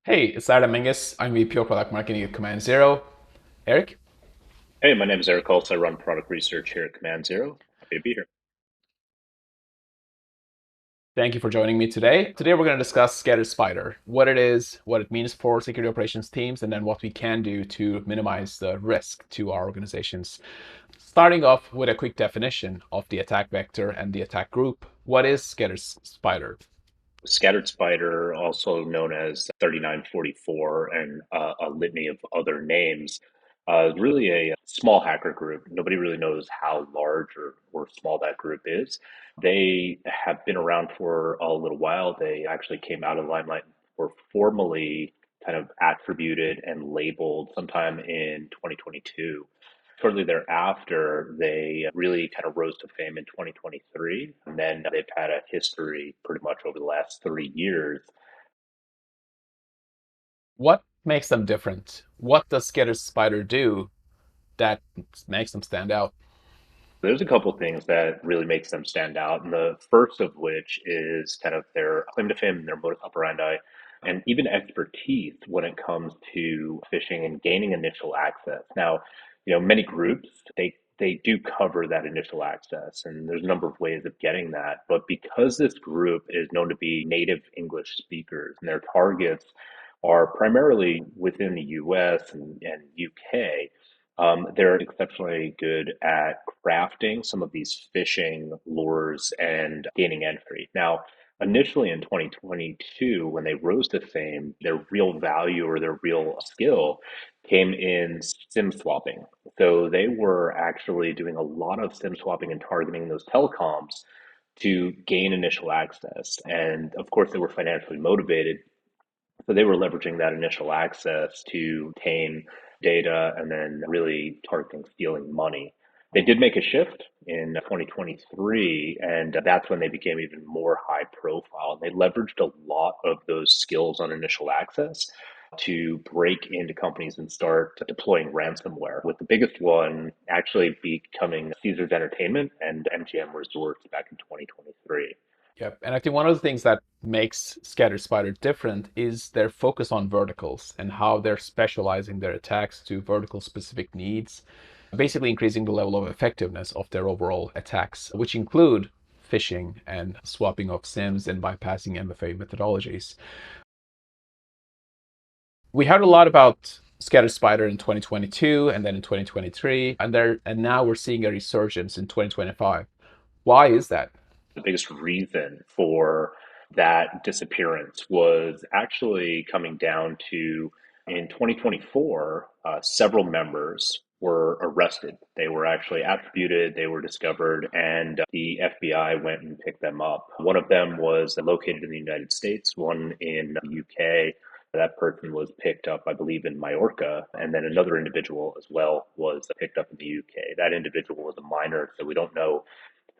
Hey, it's Adam Mingus. I'm VP of Product Marketing at Command Zero. Eric, Hey, my name is Eric Hulse. I run product research here at Command Zero. Happy to be here. thank you for joining me today. Today we're going to discuss Scattered Spider, what it is, what it means for security operations teams, and then what we can do to minimize the risk to our organizations. Starting off with a quick definition of the attack vector and the attack group. What is Scattered Spider? Scattered Spider, also known as 3944, and a litany of other names, is really a small hacker group. Nobody really knows how large or small that group is. They have been around for a little while. They actually came out of the limelight, were formally kind of attributed and labeled sometime in 2022. Shortly thereafter, they really kind of rose to fame in 2023. And then they've had a history pretty much over the last 3 years. What makes them different? What does Scattered Spider do that makes them stand out? There's a couple things that really makes them stand out. And the first of which is kind of their claim to fame and their modus operandi, and even expertise when it comes to phishing and gaining initial access. Now, many groups they do cover that initial access, and there's a number of ways of getting that. But because this group is known to be native English speakers, and their targets are primarily within the US and UK, they're exceptionally good at crafting some of these phishing lures and gaining entry. Now, initially in 2022, when they rose to fame, their real value or their real skill came in SIM swapping. So they were actually doing a lot of SIM swapping and targeting those telecoms to gain initial access. And of course, they were financially motivated, so they were leveraging that initial access to obtain data and then really targeting stealing money. They did make a shift in 2023, and that's when they became even more high profile. They leveraged a lot of those skills on initial access to break into companies and start deploying ransomware, with the biggest one actually becoming Caesars Entertainment and MGM Resorts back in 2023. Yep. And I think one of the things that makes Scatter Spider different is their focus on verticals and how they're specializing their attacks to vertical specific needs, basically increasing the level of effectiveness of their overall attacks, which include phishing and swapping of SIMs and bypassing MFA methodologies. We heard a lot about Scatter Spider in 2022 and then in 2023, and now we're seeing a resurgence in 2025. Why is that? The biggest reason for that disappearance was actually coming down to in 2024, several members were arrested. They were actually attributed, they were discovered, and the FBI went and picked them up. One of them was located in the United States, one in the UK. That person was picked up, I believe, in Majorca, and then another individual as well was picked up in the UK. That individual was a minor, so we don't know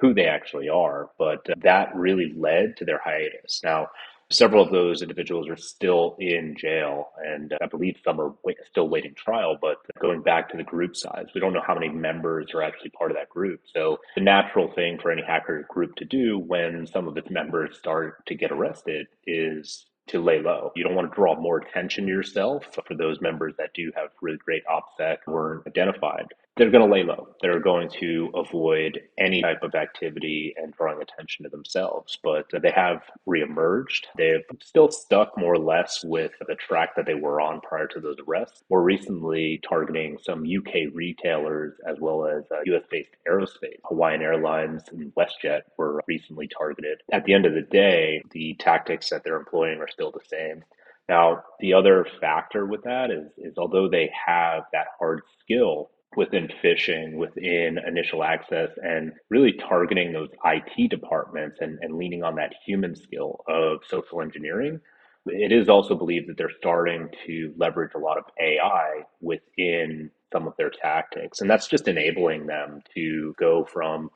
who they actually are, but that really led to their hiatus. Now, several of those individuals are still in jail, and I believe some are still waiting trial. But going back to the group size, we don't know how many members are actually part of that group. So, the natural thing for any hacker group to do when some of its members start to get arrested is to lay low. You don't want to draw more attention to yourself. For those members that do have really great OPSEC weren't identified, they're going to lay low. They're going to avoid any type of activity and drawing attention to themselves. But they have reemerged. They've still stuck more or less with the track that they were on prior to those arrests. More recently, targeting some UK retailers as well as US based aerospace. Hawaiian Airlines and WestJet were recently targeted. At the end of the day, the tactics that they're employing are still the same. Now, the other factor with that is although they have that hard skill within phishing, within initial access, and really targeting those IT departments and leaning on that human skill of social engineering, it is also believed that they're starting to leverage a lot of AI within some of their tactics. And that's just enabling them to go from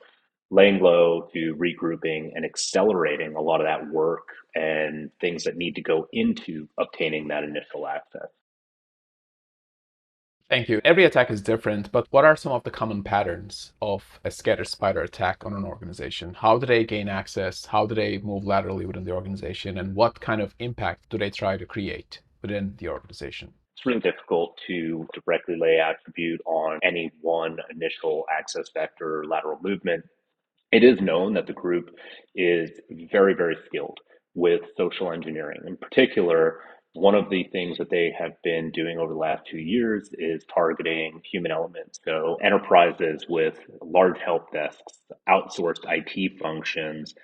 laying low to regrouping and accelerating a lot of that work and things that need to go into obtaining that initial access. Thank you. Every attack is different, but what are some of the common patterns of a scatter spider attack on an organization? How do they gain access? How do they move laterally within the organization? And what kind of impact do they try to create? within the organization? It's really difficult to directly lay attribute on any one initial access vector or lateral movement. It is known that the group is very, very skilled with social engineering. In particular, one of the things that they have been doing over the last 2 years is targeting human elements. So, enterprises with large help desks, outsourced IT functions,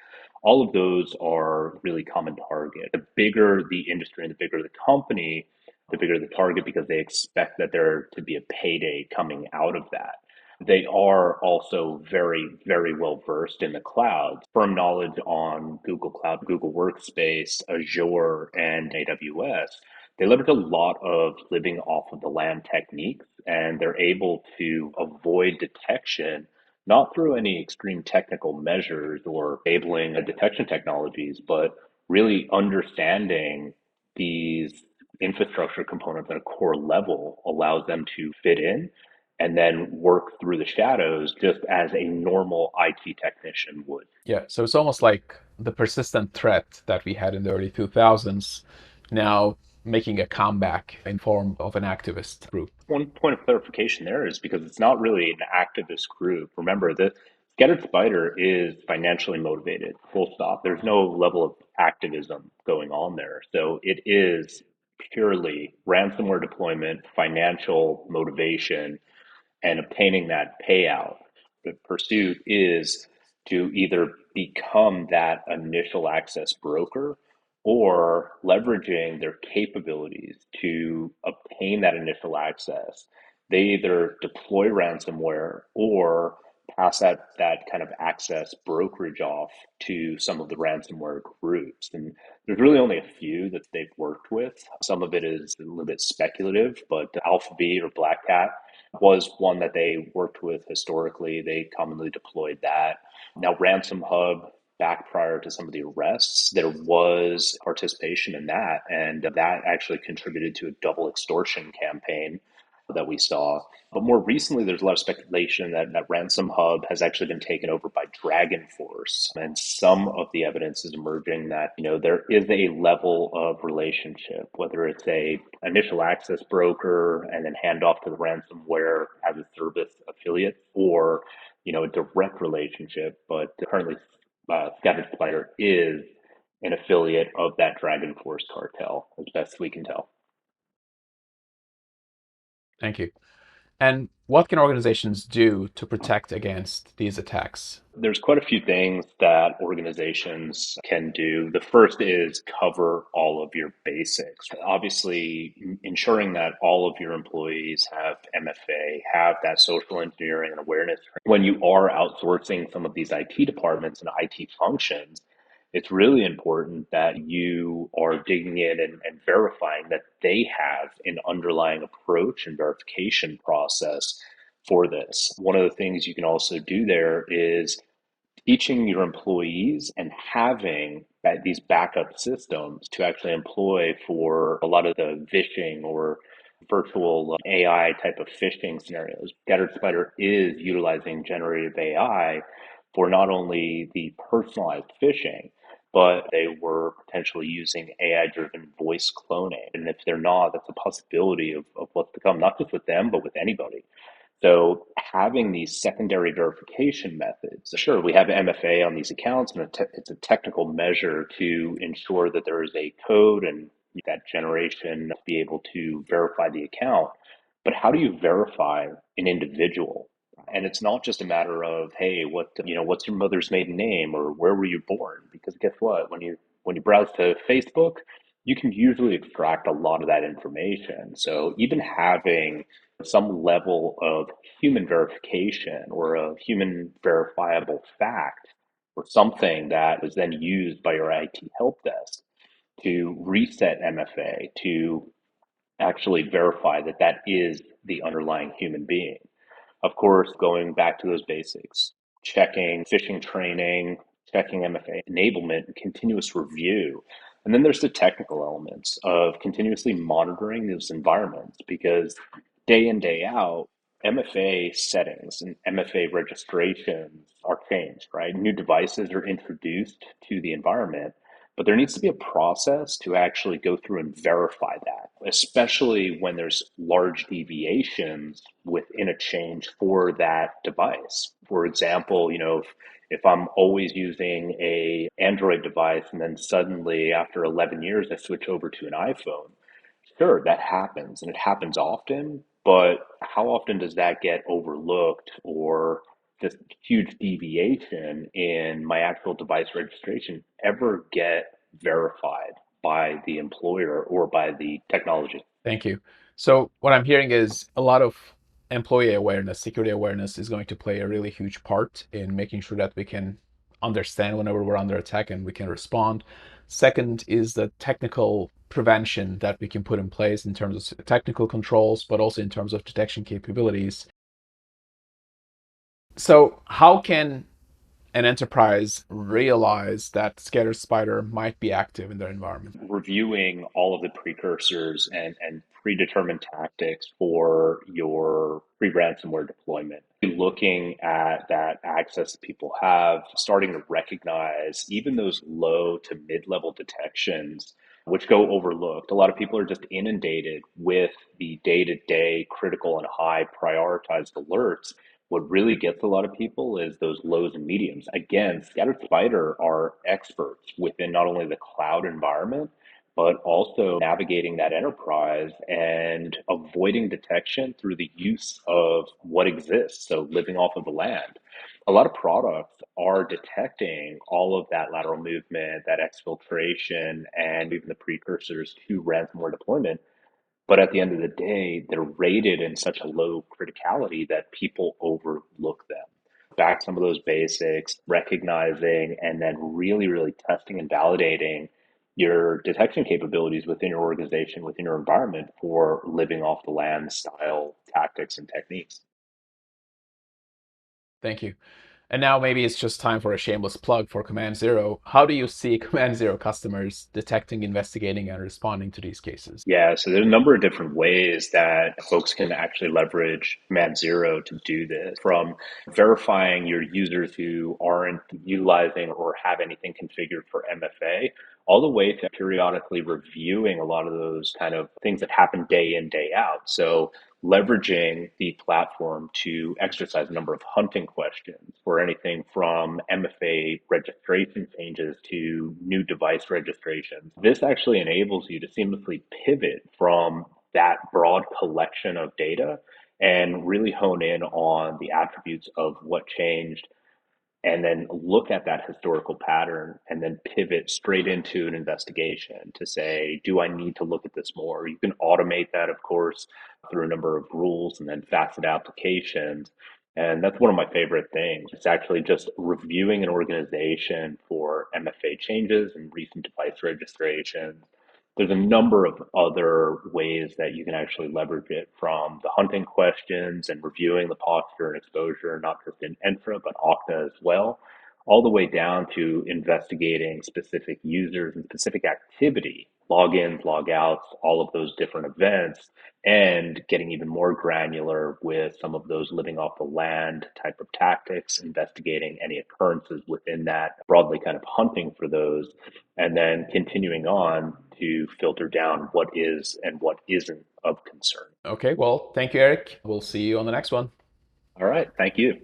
all of those are really common target. The bigger the industry and the bigger the company, the bigger the target because they expect that there to be a payday coming out of that. They are also very, very well versed in the cloud, firm knowledge on Google Cloud, Google Workspace, Azure, and AWS. They leverage a lot of living off of the land techniques, and they're able to avoid detection not through any extreme technical measures or enabling detection technologies, but really understanding these infrastructure components at a core level allows them to fit in and then work through the shadows just as a normal IT technician would. Yeah, so it's almost like the persistent threat that we had in the early 2000s now making a comeback in form of an activist group. One point of clarification there is because it's not really an activist group. Remember, the Scattered Spider is financially motivated, full stop. There's no level of activism going on there. So it is purely ransomware deployment, financial motivation, and obtaining that payout. The pursuit is to either become that initial access broker or leveraging their capabilities to obtain that initial access. They either deploy ransomware or pass that kind of access brokerage off to some of the ransomware groups. And there's really only a few that they've worked with. Some of it is a little bit speculative, but Alpha V or Black Hat was one that they worked with historically. They commonly deployed that. Now, Ransom Hub, back prior to some of the arrests, there was participation in that, and that actually contributed to a double extortion campaign that we saw. But more recently, there's a lot of speculation that Ransom Hub has actually been taken over by Dragon Force, and some of the evidence is emerging that there is a level of relationship, whether it's a initial access broker and then hand off to the ransomware as a service affiliate, or a direct relationship. But currently, Scattered Spider is an affiliate of that Dragon Force cartel, as best we can tell. Thank you. And what can organizations do to protect against these attacks? There's quite a few things that organizations can do. The first is cover all of your basics. Obviously, ensuring that all of your employees have MFA, have that social engineering and awareness. When you are outsourcing some of these IT departments and IT functions, it's really important that you are digging in and verifying that they have an underlying approach and verification process for this. One of the things you can also do there is teaching your employees and having these backup systems to actually employ for a lot of the phishing or virtual AI type of phishing scenarios. Scattered Spider is utilizing generative AI for not only the personalized phishing, but they were potentially using AI driven voice cloning. And if they're not, that's a possibility of what's to come, not just with them, but with anybody. So having these secondary verification methods, sure, we have MFA on these accounts, and it's a technical measure to ensure that there is a code and that generation to be able to verify the account. But how do you verify an individual? And it's not just a matter of, hey, what's your mother's maiden name or where were you born? Because guess what? When you browse to Facebook, you can usually extract a lot of that information. So even having some level of human verification or a human verifiable fact or something that is then used by your IT help desk to reset MFA to actually verify that that is the underlying human being. Of course, going back to those basics, checking phishing training, checking MFA enablement, and continuous review. And then there's the technical elements of continuously monitoring those environments because day in, day out, MFA settings and MFA registrations are changed, right? New devices are introduced to the environment. But there needs to be a process to actually go through and verify that, especially when there's large deviations within a change for that device. For example, if I'm always using a Android device and then suddenly after 11 years I switch over to an iPhone, sure, that happens and it happens often, but how often does that get overlooked or this huge deviation in my actual device registration ever get verified by the employer or by the technology? Thank you. So what I'm hearing is a lot of employee awareness, security awareness is going to play a really huge part in making sure that we can understand whenever we're under attack and we can respond. Second is the technical prevention that we can put in place in terms of technical controls, but also in terms of detection capabilities. So how can an enterprise realize that Scatter Spider might be active in their environment? Reviewing all of the precursors and predetermined tactics for your pre-ransomware deployment. Looking at that access people have, starting to recognize even those low to mid-level detections, which go overlooked. A lot of people are just inundated with the day-to-day critical and high prioritized alerts. What really gets a lot of people is those lows and mediums. Again, Scattered Spider are experts within not only the cloud environment, but also navigating that enterprise and avoiding detection through the use of what exists. So living off of the land. A lot of products are detecting all of that lateral movement, that exfiltration, and even the precursors to ransomware deployment, but at the end of the day, they're rated in such a low criticality that people overlook them. Back some of those basics, recognizing and then really, really testing and validating your detection capabilities within your organization, within your environment for living off the land style tactics and techniques. Thank you. And now maybe it's just time for a shameless plug for Command Zero. How do you see Command Zero customers detecting, investigating, and responding to these cases? Yeah, so there's a number of different ways that folks can actually leverage Command Zero to do this, from verifying your users who aren't utilizing or have anything configured for MFA, all the way to periodically reviewing a lot of those kind of things that happen day in, day out. So leveraging the platform to exercise a number of hunting questions for anything from MFA registration changes to new device registrations. This actually enables you to seamlessly pivot from that broad collection of data and really hone in on the attributes of what changed and then look at that historical pattern and then pivot straight into an investigation to say, do I need to look at this more? You can automate that, of course, through a number of rules and then facet applications. And that's one of my favorite things. It's actually just reviewing an organization for MFA changes and recent device registrations. There's a number of other ways that you can actually leverage it, from the hunting questions and reviewing the posture and exposure, not just in Entra, but Okta as well, all the way down to investigating specific users and specific activity, logins, logouts, all of those different events, and getting even more granular with some of those living off the land type of tactics, investigating any occurrences within that, broadly kind of hunting for those, and then continuing on to filter down what is and what isn't of concern. Okay, well, thank you, Eric. We'll see you on the next one. All right. Thank you.